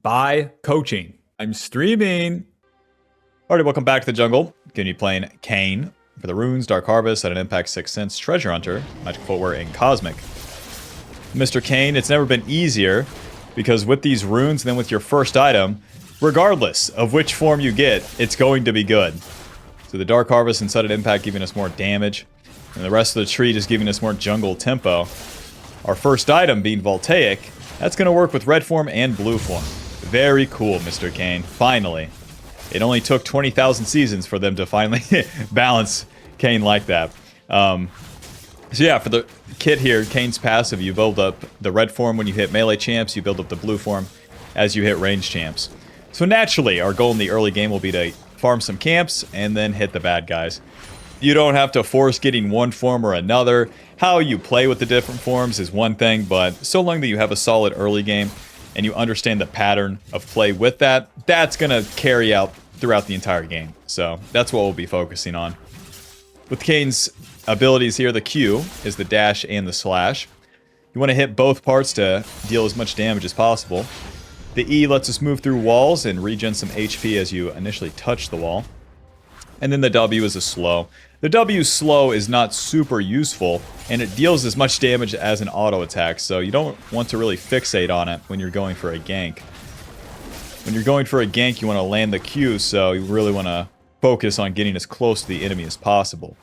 by coaching. I'm streaming. Alrighty, welcome back to the jungle. Gonna be playing Kayn for the runes, Dark Harvest, at an Impact 6th Sense, Treasure Hunter, Magic Footwear, and Cosmic. Mr. Kayn, it's never been easier because with these runes and then with your first item, regardless of which form you get, it's going to be good. So the Dark Harvest and Sudden Impact giving us more damage, and the rest of the tree just giving us more jungle tempo. Our first item being Voltaic, that's going to work with red form and blue form. Very cool, Mr. Kayn. Finally. It only took 20,000 seasons for them to finally balance Kayn like that. So yeah, for the kit here, Kayn's passive, you build up the red form when you hit melee champs, you build up the blue form as you hit range champs. So naturally, our goal in the early game will be to farm some camps and then hit the bad guys. You don't have to force getting one form or another. How you play with the different forms is one thing, but so long that you have a solid early game and you understand the pattern of play with that, that's going to carry out throughout the entire game. So that's what we'll be focusing on. With Kayn's abilities here, the Q is the dash and the slash. You want to hit both parts to deal as much damage as possible. The E lets us move through walls and regen some HP as you initially touch the wall. And then the W is a slow. The W slow is not super useful, and it deals as much damage as an auto attack, so you don't want to really fixate on it when you're going for a gank. When you're going for a gank, you want to land the Q, so you really want to focus on getting as close to the enemy as possible.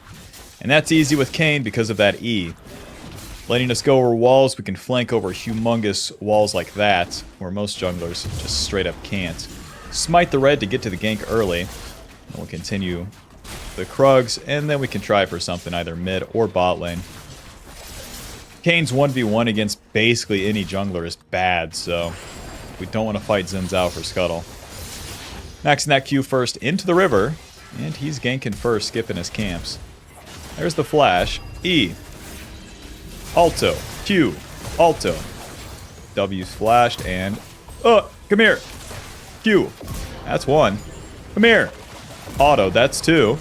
And that's easy with Kayn because of that E. Letting us go over walls, we can flank over humongous walls like that, where most junglers just straight up can't. Smite the red to get to the gank early. And we'll continue the Krugs, and then we can try for something either mid or bot lane. Kayn's 1v1 against basically any jungler is bad, so we don't want to fight Xin Zhao for Scuttle. Maxing that Q first into the river, and he's ganking first, skipping his camps. There's the flash. E. Alto. Q. Alto. W's flashed, and... come here! Q. That's one. Come here! Auto, that's two.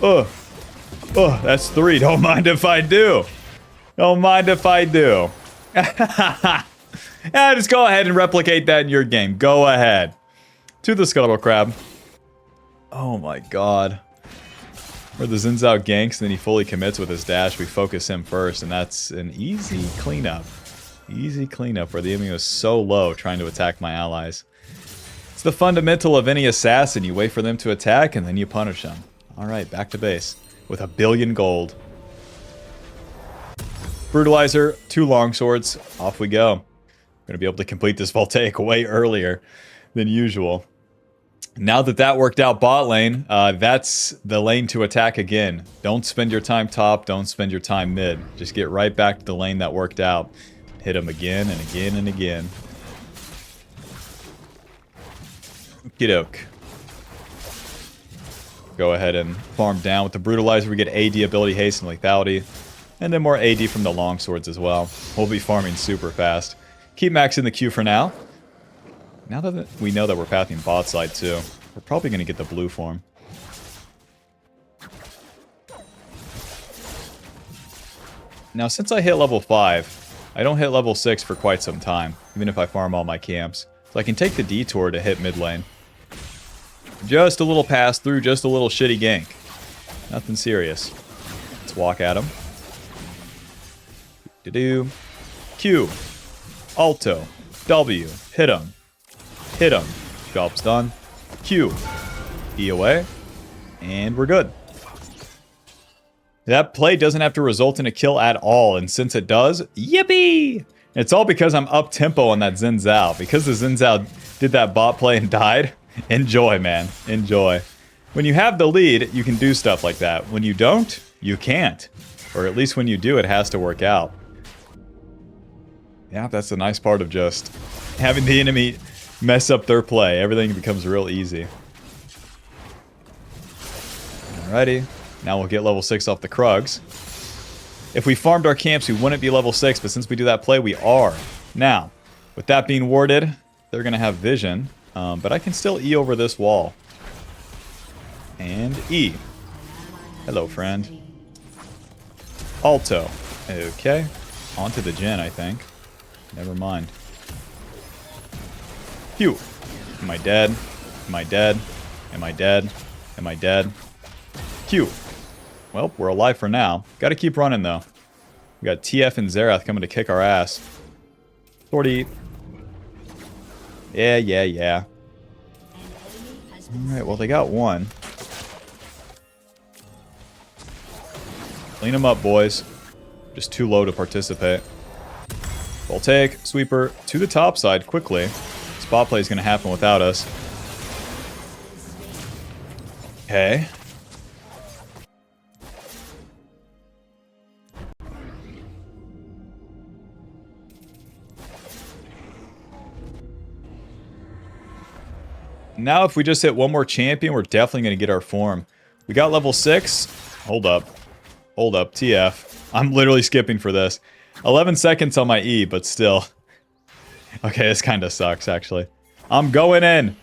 That's three. Don't mind if I do. Don't mind if I do. Yeah, just go ahead and replicate that in your game. Go ahead. To the Scuttle Crab. Oh my god. Where the Xin Zhao ganks and then he fully commits with his dash, we focus him first, and that's an easy cleanup. Easy cleanup where the enemy was so low trying to attack my allies. It's the fundamental of any assassin. You wait for them to attack and then you punish them. Alright, back to base. With 1 billion gold. Brutalizer, 2 longswords, off we go. We're going to be able to complete this Voltaic way earlier than usual. Now that that worked out bot lane, that's the lane to attack again. Don't spend your time top, don't spend your time mid. Just get right back to the lane that worked out. Hit him again and again and again. Okey-doke. Go ahead and farm down with the Brutalizer. We get AD ability, haste, and lethality. And then more AD from the longswords as well. We'll be farming super fast. Keep maxing the Q for now. Now that we know that we're pathing bot side too, we're probably going to get the blue form. Now since I hit level 5, I don't hit level 6 for quite some time, even if I farm all my camps. So I can take the detour to hit mid lane. Just a little pass through, just a little shitty gank. Nothing serious. Let's walk at him. Do-do. Q. Alto. W. Hit him. Hit him. Job's done. Q. E away. And we're good. That play doesn't have to result in a kill at all, and since it does, yippee! It's all because I'm up tempo on that Xin Zhao. Because the Xin Zhao did that bot play and died, enjoy, man. Enjoy. When you have the lead, you can do stuff like that. When you don't, you can't. Or at least when you do, it has to work out. Yeah, that's the nice part of just having the enemy mess up their play. Everything becomes real easy. Alrighty. Now we'll get level 6 off the Krugs. If we farmed our camps, we wouldn't be level 6, but since we do that play, we are. Now, with that being warded, they're going to have vision, but I can still E over this wall. And E. Hello, friend. Alto. Okay. Onto the Jhin, I think. Never mind. Phew. Am I dead? Am I dead? Am I dead? Am I dead? Phew. Well, we're alive for now. Gotta keep running, though. We got TF and Xerath coming to kick our ass. 40. Yeah. Alright, well, they got one. Clean them up, boys. Just too low to participate. Voltaic, sweeper, to the top side quickly. Spot play is going to happen without us. Okay. Now if we just hit one more champion, we're definitely going to get our form. We got level 6. Hold up. Hold up. TF. I'm literally skipping for this. 11 seconds on my E, but still. Okay, this kind of sucks, actually. I'm going in.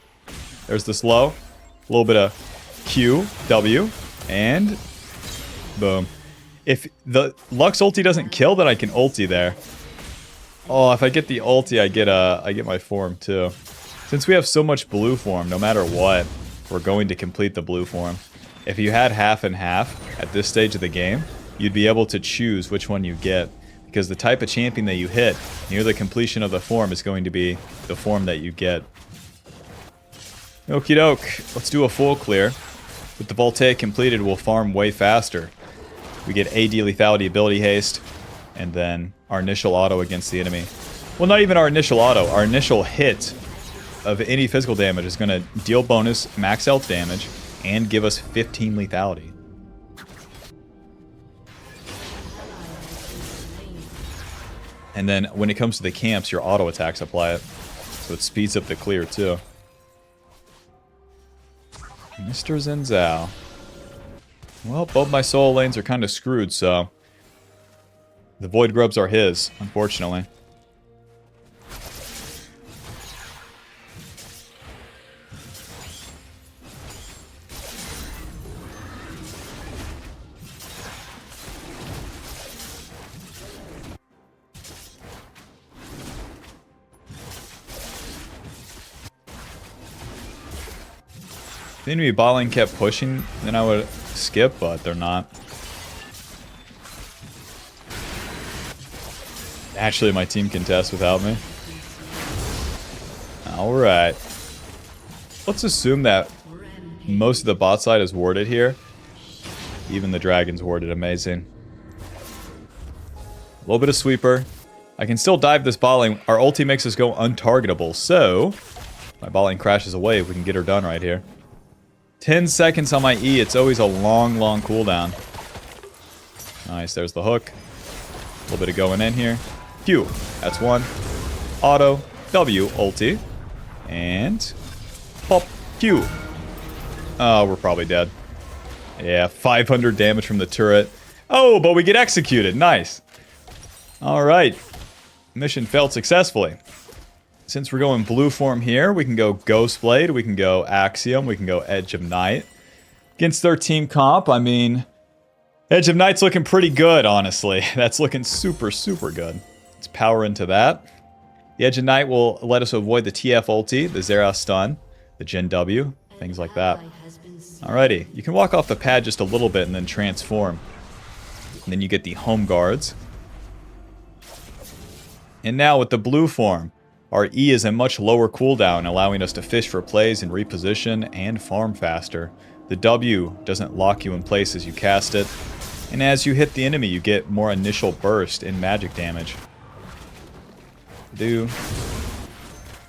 There's the slow. A little bit of Q, W, and boom. If the Lux ulti doesn't kill, then I can ulti there. Oh, if I get the ulti, I get my form too. Since we have so much blue form, no matter what, we're going to complete the blue form. If you had half and half at this stage of the game, you'd be able to choose which one you get. Because the type of champion that you hit near the completion of the form is going to be the form that you get. Okie doke. Let's do a full clear. With the Voltaic completed, we'll farm way faster. We get AD lethality ability haste, and then our initial auto against the enemy. Well, not even our initial auto. Our initial hit of any physical damage is going to deal bonus max health damage and give us 15 lethality. And then when it comes to the camps, your auto attacks apply it. So it speeds up the clear too. Mr. Zenzao. Well, both my solo lanes are kind of screwed, so the Void Grubs are his, unfortunately. If the enemy bot lane kept pushing, then I would skip, but they're not. Actually, my team can test without me. Alright. Let's assume that most of the bot side is warded here. Even the dragon's warded. Amazing. A little bit of sweeper. I can still dive this bot lane. Our ulti makes us go untargetable, so my bot lane crashes away if we can get her done right here. 10 seconds on my E. It's always a long, long cooldown. Nice. There's the hook. A little bit of going in here. Q. That's one. Auto. W. Ulti. And pop. Q. Oh, we're probably dead. Yeah, 500 damage from the turret. Oh, but we get executed. Nice. Alright. Mission failed successfully. Since we're going blue form here, we can go Ghost Blade, we can go Axiom, we can go Edge of Night. Against their team comp, I mean, Edge of Night's looking pretty good, honestly. That's looking super, super good. Let's power into that. The Edge of Night will let us avoid the TF ulti, the Xerath stun, the Gen W, things like that. Alrighty, you can walk off the pad just a little bit and then transform. And then you get the home guards. And now with the blue form, our E is a much lower cooldown, allowing us to fish for plays and reposition and farm faster. The W doesn't lock you in place as you cast it, and as you hit the enemy, you get more initial burst in magic damage.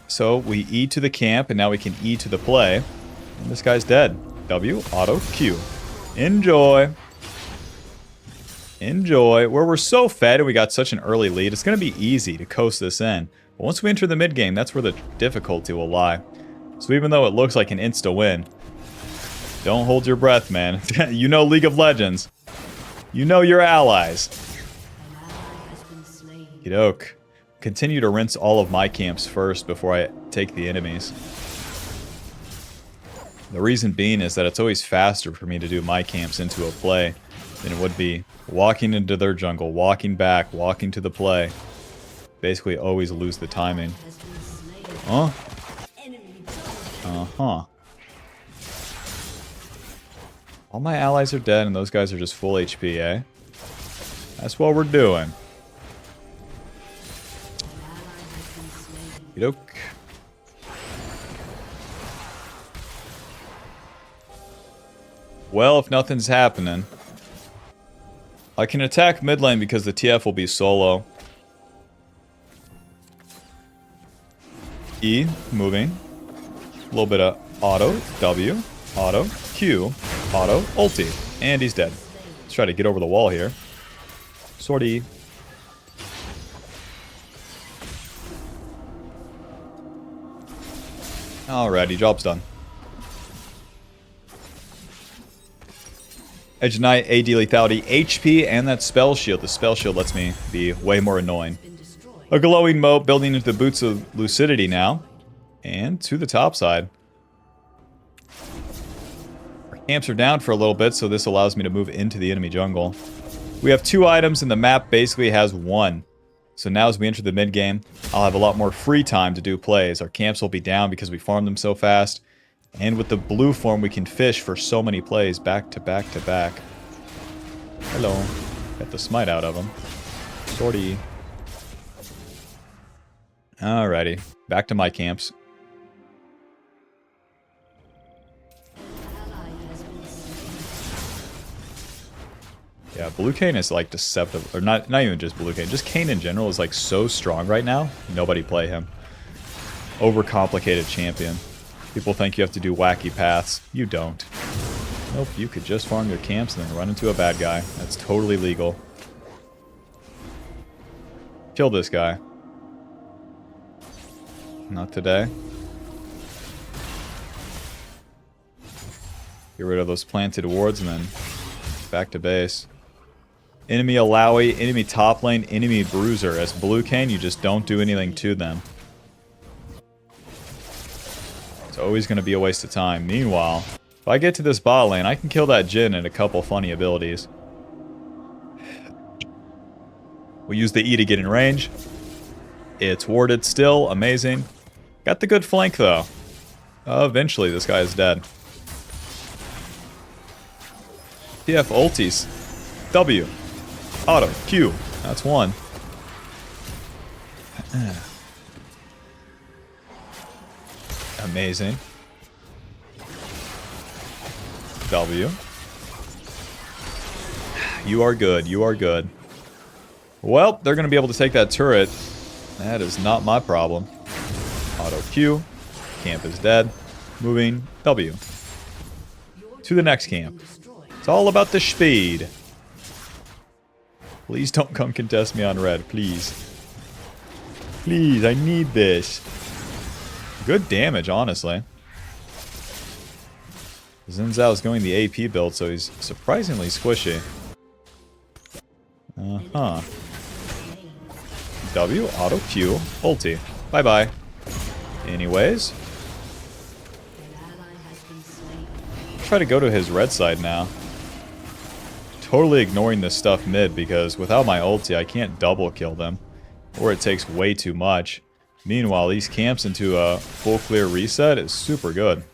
So we E to the camp, and now we can E to the play. And this guy's dead. W, auto, Q. Enjoy. Enjoy. Where we're so fed and we got such an early lead, it's going to be easy to coast this in. But once we enter the mid game, that's where the difficulty will lie. So even though it looks like an insta-win, don't hold your breath, man. You know League of Legends. You know your allies. Okey-doke. Continue to rinse all of my camps first before I take the enemies. The reason being is that it's always faster for me to do my camps into a play than it would be walking into their jungle, walking back, walking to the play. Basically always lose the timing. Huh? Huh. All my allies are dead and those guys are just full HP, eh? That's what we're doing. Yoke. Well, if nothing's happening, I can attack mid lane because the TF will be solo. E, moving. A little bit of auto, W, auto, Q, auto, ulti. And he's dead. Let's try to get over the wall here. Sortie. Alrighty, job's done. Edge Knight, AD lethality, HP, and that spell shield. The spell shield lets me be way more annoying. A glowing moat building into the boots of lucidity now. And to the top side. Our camps are down for a little bit, so this allows me to move into the enemy jungle. We have 2 items and the map basically has 1. So now as we enter the mid game, I'll have a lot more free time to do plays. Our camps will be down because we farmed them so fast. And with the blue form, we can fish for so many plays back to back to back. Hello. Got the smite out of him. Sortie. Alrighty. Back to my camps. Yeah, Blue Kayn is like deceptive. Or not even just Blue Kayn. Just Kayn in general is like so strong right now. Nobody play him. Overcomplicated champion. People think you have to do wacky paths. You don't. Nope, you could just farm your camps and then run into a bad guy. That's totally legal. Kill this guy. Not today. Get rid of those planted wards and then back to base. Enemy Alawi, enemy top lane, enemy bruiser. As Blue Kayn, you just don't do anything to them. It's always going to be a waste of time. Meanwhile, if I get to this bot lane, I can kill that Jhin and a couple funny abilities. We use the E to get in range. It's warded still. Amazing. Got the good flank, though. Eventually, this guy is dead. TF ultis. W. Auto. Q. That's 1. Amazing. W. You are good. You are good. Well, they're going to be able to take that turret. That is not my problem. Auto Q. Camp is dead. Moving. W. To the next camp. It's all about the speed. Please don't come contest me on red. Please. Please, I need this. Good damage, honestly. Xin Zhao is going the AP build, so he's surprisingly squishy. Uh-huh. W, auto Q, ulti. Bye-bye. Anyways. Try to go to his red side now. Totally ignoring this stuff mid, because without my ulti, I can't double kill them. Or it takes way too much. Meanwhile, these camps into a full clear reset is super good.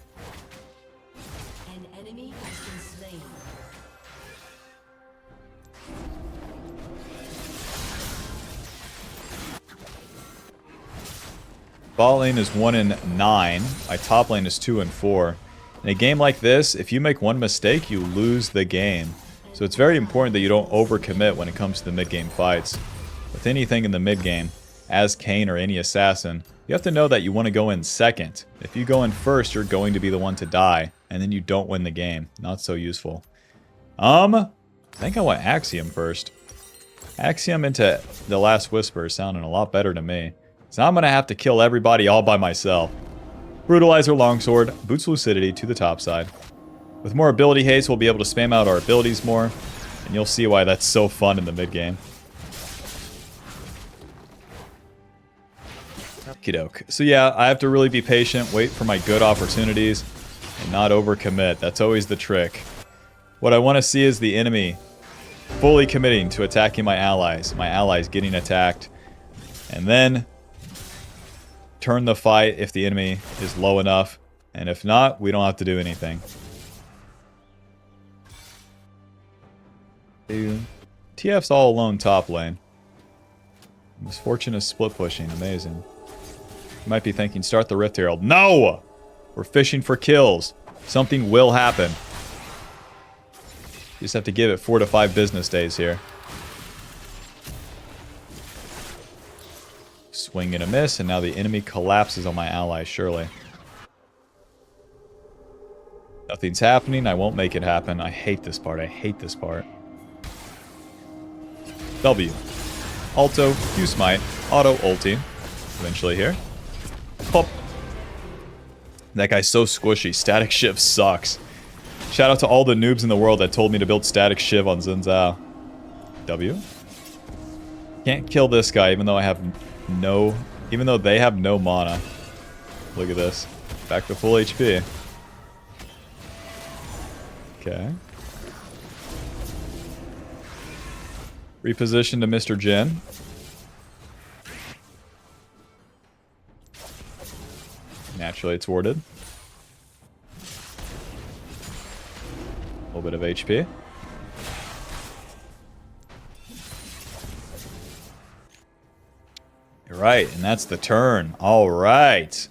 An enemy has been slain. Bot lane is 1 in 9. My top lane is 2 in 4. In a game like this, if you make one mistake, you lose the game. So it's very important that you don't overcommit when it comes to the mid-game fights. With anything in the mid-game, as Kayn or any assassin, you have to know that you want to go in second. If you go in first, you're going to be the one to die, and then you don't win the game. Not so useful. I think I went Axiom first. Axiom into the Last Whisper is sounding a lot better to me. So I'm going to have to kill everybody all by myself. Brutalizer Longsword, Boots Lucidity to the top side. With more ability haste, we'll be able to spam out our abilities more, and you'll see why that's so fun in the mid-game. Okey-doke. So yeah, I have to really be patient, wait for my good opportunities, and not overcommit. That's always the trick. What I want to see is the enemy fully committing to attacking my allies getting attacked, and then turn the fight if the enemy is low enough And if not, we don't have to do anything. TF's all alone top lane. Misfortune is split pushing. Amazing. You might be thinking, start the Rift Herald. No! We're fishing for kills. Something will happen. You just have to give it 4 to 5 business days here. Swing and a miss, and now the enemy collapses on my ally, surely. Nothing's happening. I won't make it happen. I hate this part. I hate this part. W. Alto, Q smite, auto ulti. Eventually here. Pop. That guy's so squishy. Static Shiv sucks. Shout out to all the noobs in the world that told me to build Static Shiv on Xin Zhao. W. Can't kill this guy even though I have no... Even though they have no mana. Look at this. Back to full HP. Okay. Reposition to Mr. Jin. Naturally, it's warded. A little bit of HP. You're right, and that's the turn. All right.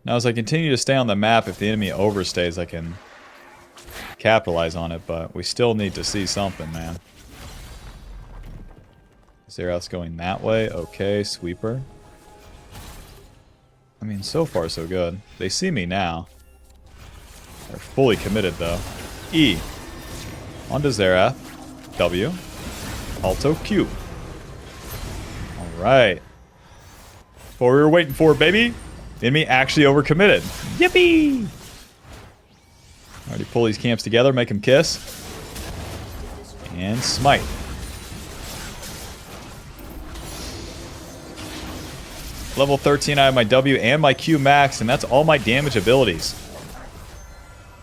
Now, as I continue to stay on the map, if the enemy overstays, I can capitalize on it, but we still need to see something, man. Xerath's going that way. Okay, sweeper. I mean, so far so good. They see me now. They're fully committed, though. E. Onto Xerath. W. Alto Q. Alright. What we were waiting for, baby. The enemy actually overcommitted. Yippee! Already pull these camps together, make them kiss. And smite. Level 13, I have my W and my Q max, and that's all my damage abilities.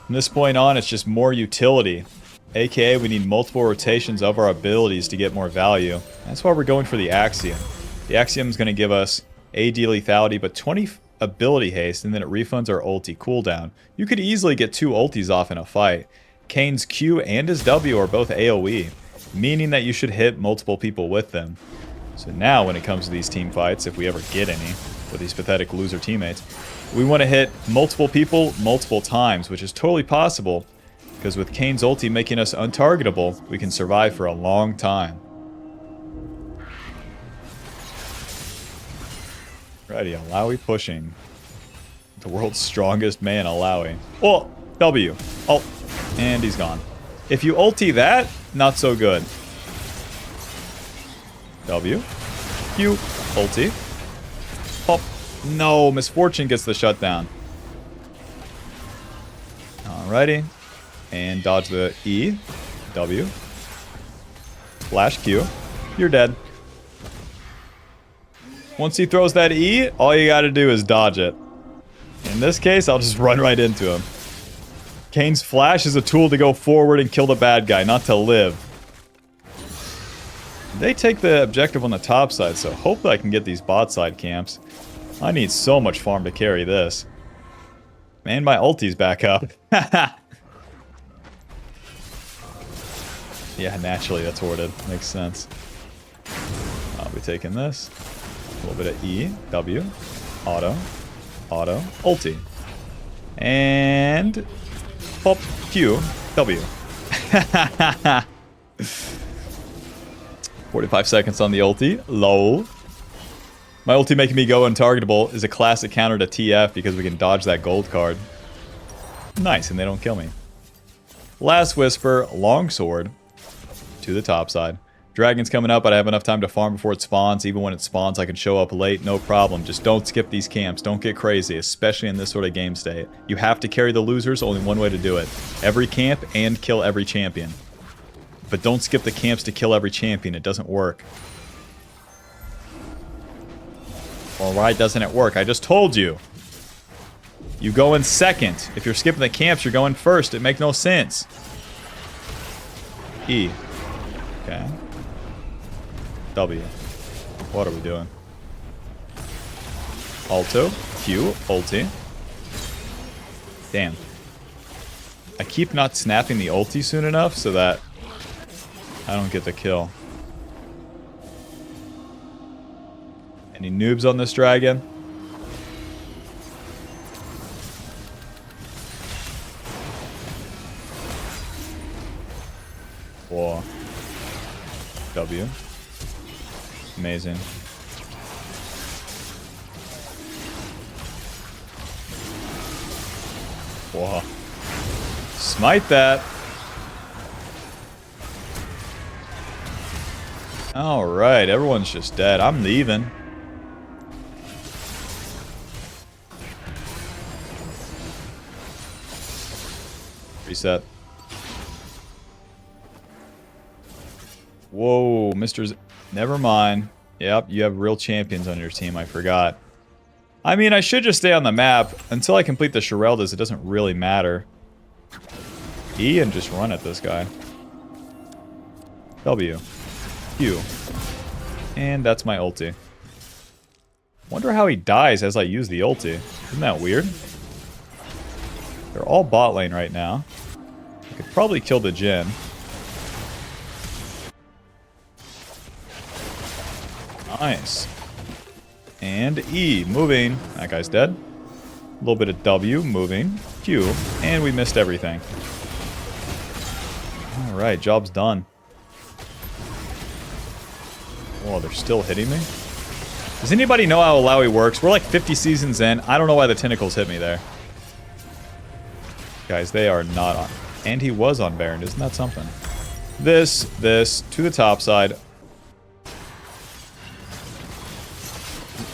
From this point on, it's just more utility. AKA, we need multiple rotations of our abilities to get more value. That's why we're going for the Axiom. The Axiom is going to give us AD lethality, but 20 ability haste, and then it refunds our ulti cooldown. You could easily get 2 ultis off in a fight. Kayn's Q and his W are both AoE, meaning that you should hit multiple people with them. So now when it comes to these team fights, if we ever get any with these pathetic loser teammates, we want to hit multiple people multiple times, which is totally possible, because with Kayn's ulti making us untargetable, we can survive for a long time. Righty, Alawi pushing. The world's strongest man, Alawi. Oh, W. Oh, and he's gone. If you ulti that, not so good. W. Q. Ulti. Pop. No, Misfortune gets the shutdown. Alrighty. And dodge the E. W. Flash Q. You're dead. Once he throws that E, all you gotta do is dodge it. In this case, I'll just run right into him. Kayn's flash is a tool to go forward and kill the bad guy, not to live. They take the objective on the top side, so hopefully I can get these bot side camps. I need so much farm to carry this. And my ulti's back up. Yeah, naturally that's warded. Makes sense. I'll be taking this. A little bit of E, W, auto, ulti. And pop, Q, W. 45 seconds on the ulti. Lol. My ulti making me go untargetable is a classic counter to TF because we can dodge that gold card. Nice, and they don't kill me. Last Whisper, longsword to the top side. Dragon's coming up, but I have enough time to farm before it spawns. Even when it spawns, I can show up late, no problem. Just don't skip these camps. Don't get crazy, especially in this sort of game state. You have to carry the losers, only one way to do it. Every camp and kill every champion. But don't skip the camps to kill every champion. It doesn't work. Well, why doesn't it work? I just told you. You go in second. If you're skipping the camps, you're going first. It makes no sense. E. Okay. W. What are we doing? Alto. Q. Ulti. Damn. I keep not snapping the ulti soon enough so that I don't get the kill. Any noobs on this dragon? Whoa. W. Amazing. Whoa. Smite that. Alright, everyone's just dead. I'm leaving. Reset. Whoa, Mr. Never mind. Yep, you have real champions on your team, I forgot. I mean, I should just stay on the map. Until I complete the Shireldas, it doesn't really matter. E and just run at this guy. W. Q. And that's my ulti. Wonder how he dies as I use the ulti. Isn't that weird? They're all bot lane right now. I could probably kill the Jhin. Nice. And E, moving. That guy's dead. A little bit of W, moving. Q, and we missed everything. Alright, job's done. Whoa, they're still hitting me? Does anybody know how Alawi works? We're like 50 seasons in. I don't know why the tentacles hit me there. Guys, they are not on. And he was on Baron, isn't that something? This, to the top side.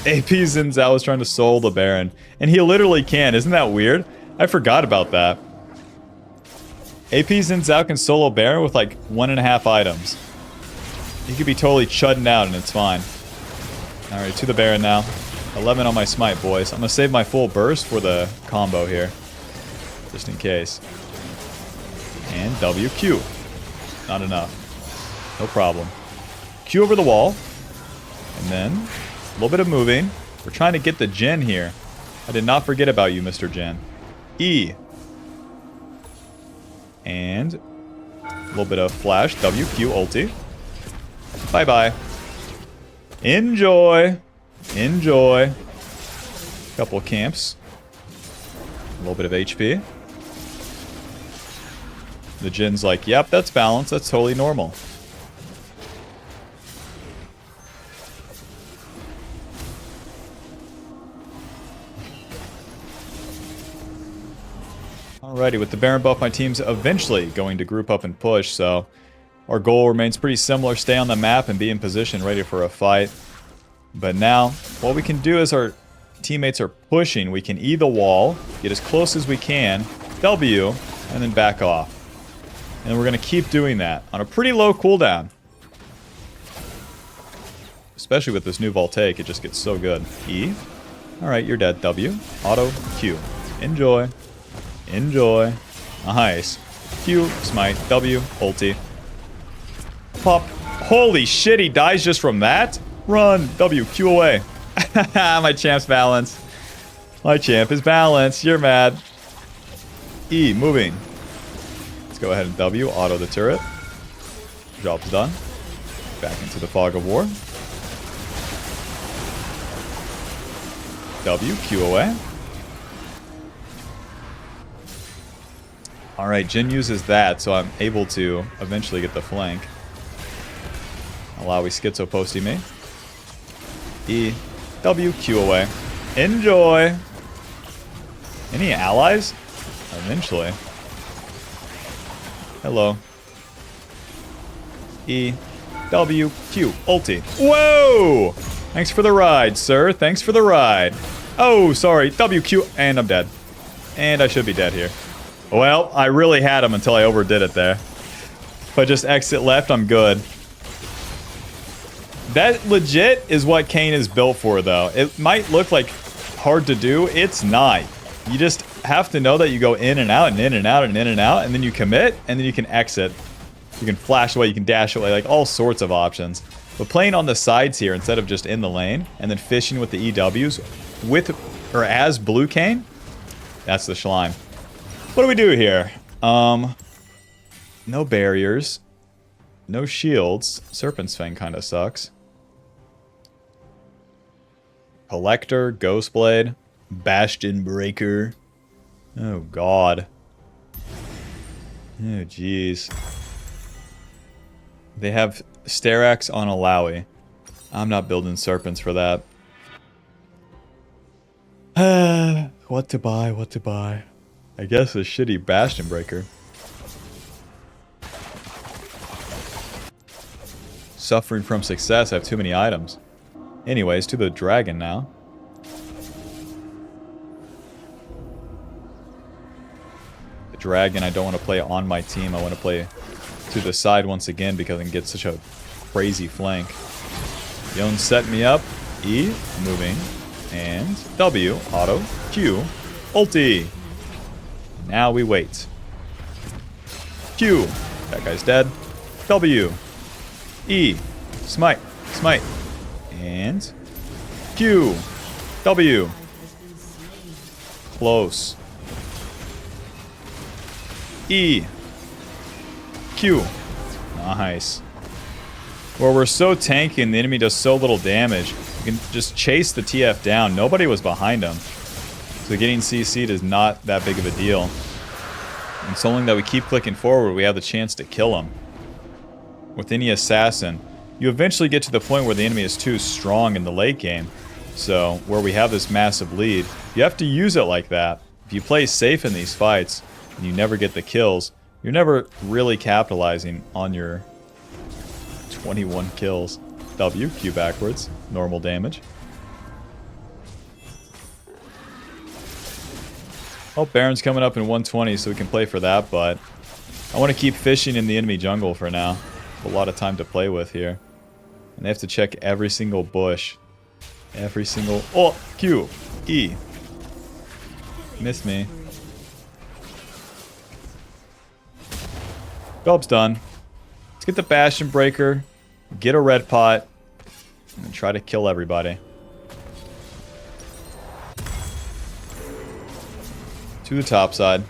AP Xin Zhao was trying to soul the Baron. And he literally can. Isn't that weird? I forgot about that. AP Xin Zhao can solo Baron with like 1.5 items. He could be totally chudding out and it's fine. Alright, to the Baron now. 11 on my smite, boys. I'm going to save my full burst for the combo here. Just in case. And WQ. Not enough. No problem. Q over the wall. And then a little bit of moving. We're trying to get the Jhin here. I did not forget about you, Mr. Jhin. E. And a little bit of flash. WQ ulti. Bye-bye. Enjoy. Enjoy. Couple camps. A little bit of HP. The Jin's like, yep, that's balanced. That's totally normal. Alrighty, with the Baron buff, my team's eventually going to group up and push, so our goal remains pretty similar. Stay on the map and be in position, ready for a fight. But now, what we can do is our teammates are pushing. We can E the wall, get as close as we can, W, and then back off. And we're going to keep doing that on a pretty low cooldown. Especially with this new Voltaic, it just gets so good. E. Alright, you're dead. W. Auto. Q. Enjoy. Enjoy. Nice. Q. Smite. W. Ulti. Pop. Holy shit, he dies just from that? Run. W. Q away. My champ's balanced. My champ is balanced. You're mad. E. Moving. Let's go ahead and W. Auto the turret. Job's done. Back into the fog of war. W. Q away. Alright, Jhin uses that, so I'm able to eventually get the flank. Alawi schizo posting me. E. W. Q away. Enjoy! Any allies? Eventually. Hello. E. W. Q. Ulti. Whoa! Thanks for the ride, sir. Thanks for the ride. Oh, sorry. W. Q. And I'm dead. And I should be dead here. Well, I really had him until I overdid it there. If I just exit left, I'm good. That legit is what Kayn is built for, though. It might look like hard to do. It's not. You just have to know that you go in and out and in and out and in and out, and then you commit, and then you can exit. You can flash away, you can dash away, like all sorts of options. But playing on the sides here instead of just in the lane, and then fishing with the EWs with or as Blue Kayn, that's the slime. What do we do here? No barriers. No shields. Serpent's Fang kind of sucks. Collector, Ghostblade, Bastion Breaker. Oh, God. Oh, jeez. They have Sterax on Alawi. I'm not building Serpents for that. What to buy, what to buy? I guess a shitty Bastion Breaker. Suffering from success, I have too many items. Anyways, to the dragon now. The dragon I don't want to play on my team. I want to play to the side once again because I can get such a crazy flank. Yon set me up. E, moving. And W, auto. Q, ulti. Now we wait. Q, that guy's dead. W, E, smite, smite. And Q, W, close. E, Q, nice. Well, we're so tanky and the enemy does so little damage. You can just chase the TF down. Nobody was behind him. So getting CC'd is not that big of a deal. And so long that we keep clicking forward, we have the chance to kill him. With any assassin, you eventually get to the point where the enemy is too strong in the late game. So, where we have this massive lead, you have to use it like that. If you play safe in these fights, and you never get the kills, you're never really capitalizing on your 21 kills. W, Q backwards, normal damage. Oh, Baron's coming up in 120, so we can play for that, but I want to keep fishing in the enemy jungle for now. A lot of time to play with here. And they have to check every single bush. Every single... Oh! Q! E! Missed me. Job's done. Let's get the Bastion Breaker. Get a red pot. And try to kill everybody. To the top side.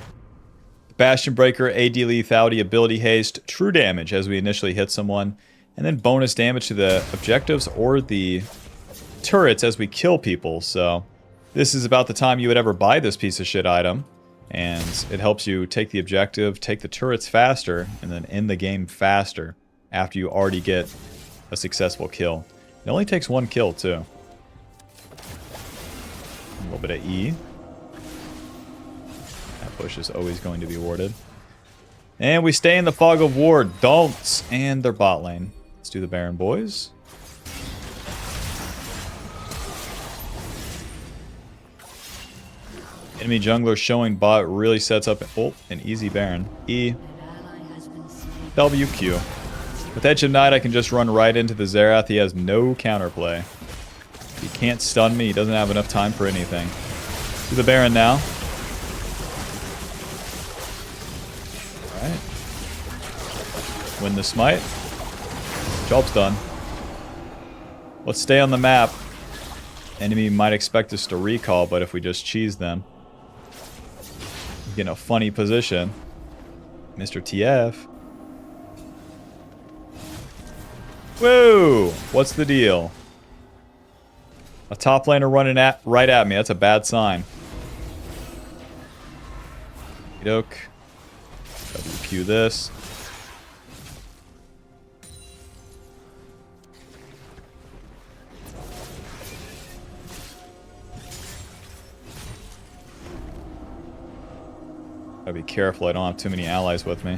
Bastion Breaker, AD lethality, ability haste, true damage as we initially hit someone, and then bonus damage to the objectives or the turrets as we kill people. So this is about the time you would ever buy this piece of shit item, and it helps you take the objective, take the turrets faster, and then end the game faster after you already get a successful kill. It only takes one kill too. A little bit of E. Push is always going to be warded. And we stay in the fog of war. Don't. And their bot lane. Let's do the Baron boys. Enemy jungler showing bot really sets up an easy Baron. E. W, Q. With Edge of Night, I can just run right into the Xerath. He has no counterplay. He can't stun me. He doesn't have enough time for anything. To the Baron now. Win the smite. Job's done. Let's stay on the map. Enemy might expect us to recall, but if we just cheese them, we get in a funny position. Mr. TF. Whoa! What's the deal? A top laner running right at me. That's a bad sign. Doke. WQ this. Gotta be careful I don't have too many allies with me.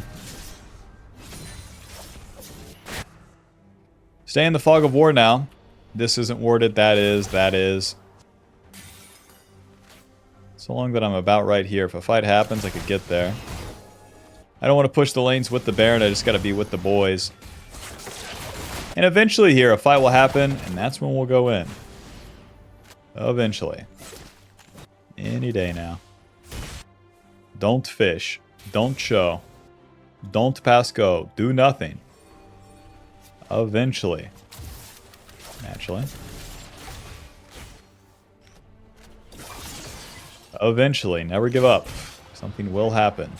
Stay in the fog of war now. This isn't warded, that is. So long that I'm about right here. If a fight happens, I could get there. I don't want to push the lanes with the Baron, I just gotta be with the boys. And eventually here, a fight will happen, and that's when we'll go in. Eventually. Any day now. Don't fish. Don't show. Don't pass go. Do nothing. Eventually. Naturally. Eventually. Never give up. Something will happen.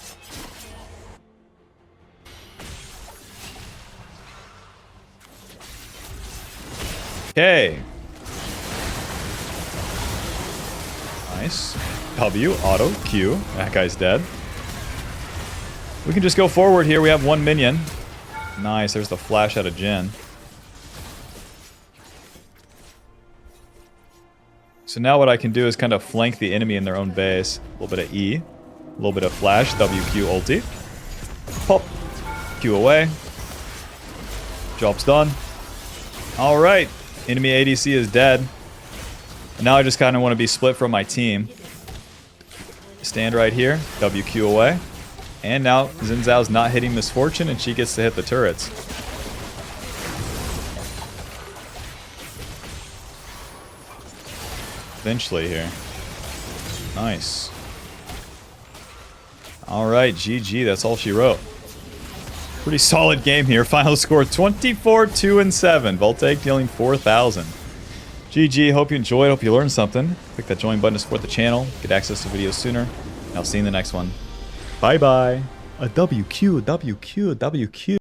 Okay. Nice. W, auto, Q. That guy's dead. We can just go forward here. We have one minion. Nice. There's the flash out of Jhin. So now what I can do is kind of flank the enemy in their own base. A little bit of E. A little bit of flash. WQ ulti. Pop. Q away. Job's done. Alright. Enemy ADC is dead. And now I just kind of want to be split from my team. Stand right here. WQ away. And now Xin Zhao's not hitting Misfortune and she gets to hit the turrets. Eventually here. Nice. Alright, GG. That's all she wrote. Pretty solid game here. Final score 24-2-7. Voltaic dealing 4,000. GG. Hope you enjoyed. Hope you learned something. Click that join button to support the channel. Get access to videos sooner. And I'll see you in the next one. Bye bye. A WQ, WQ, WQ.